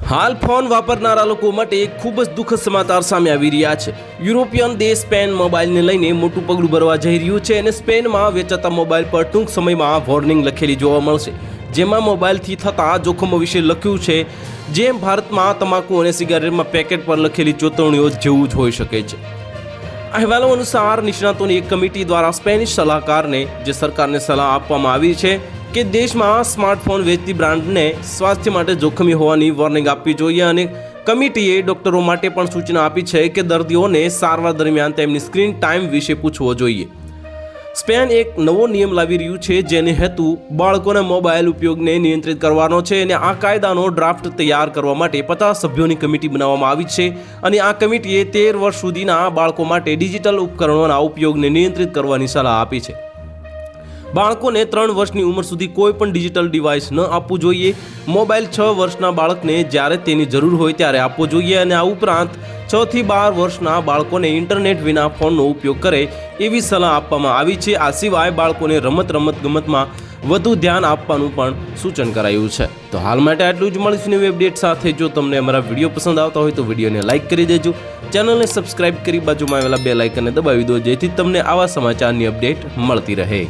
હાલ ફોન વાપરનારા લોકો માટે એક ખૂબ જ દુઃખદ સમાચાર સામે આવી રહ્યા છે। યુરોપિયન દેશ સ્પેન મોબાઈલને લઈને મોટું પગલું ભરવા જઈ રહ્યું છે અને સ્પેનમાં વેચાતા મોબાઈલ પર ટૂંક સમયમાં વોર્નિંગ લખેલી જોવા મળશે, જેમાં મોબાઈલથી થતા જોખમો વિશે લખ્યું છે, જેમ ભારતમાં તમાકુ અને સિગારેટમાં પેકેટ પર લખેલી ચેતવણીઓ જેવું જ હોઈ શકે છે। અહેવાલો અનુસાર નિષ્ણાતોની એક કમિટી દ્વારા સ્પેનિશ સલાહકારને જે સરકારને સલાહ આપવામાં આવી છે કે દેશમાં સ્માર્ટફોન વેચતી બ્રાન્ડને સ્વાસ્થ્ય માટે જોખમી હોવાની વોર્નિંગ આપવી જોઈએ અને કમિટીએ ડોક્ટરો માટે પણ સૂચના આપી છે કે દર્દીઓને સારવાર દરમિયાન તેમની સ્ક્રીન ટાઈમ વિશે પૂછવો જોઈએ। સ્પેન એક નવો નિયમ લાવી રહ્યું છે જેને હેતુ બાળકોના મોબાઈલ ઉપયોગને નિયંત્રિત કરવાનો છે અને આ કાયદાનો ડ્રાફ્ટ તૈયાર કરવા માટે 50 સભ્યોની કમિટી બનાવવામાં આવી છે અને આ કમિટીએ 13 વર્ષ સુધીના બાળકો માટે ડિજિટલ ઉપકરણોના ઉપયોગને નિયંત્રિત કરવાની સલાહ આપી છે। બાળકોને 3 વર્ષની ઉંમર સુધી કોઈ પણ ડિજિટલ ડિવાઇસ ન આપવું જોઈએ। મોબાઈલ 6 વર્ષના બાળકને જ્યારે તેની જરૂર હોય ત્યારે આપવો જોઈએ અને આ ઉપરાંત 6 થી 12 વર્ષના બાળકોને ઇન્ટરનેટ વિના ફોનનો ઉપયોગ કરે એવી સલાહ આપવામાં આવી છે। આ સિવાય બાળકોને ગમતમાં વધુ ધ્યાન આપવાનું પણ સૂચન કરાયું છે। તો હાલ માટે આટલું જ। મળીશું નવી અપડેટ સાથે। જો તમને અમારા વિડીયો પસંદ આવતા હોય તો વિડીયોને લાઇક કરી દેજો, ચેનલને સબસ્ક્રાઇબ કરી બાજુમાં આવેલા બેલ આઇકનને દબાવી દો, જેથી તમને આવા સમાચારની અપડેટ મળતી રહે।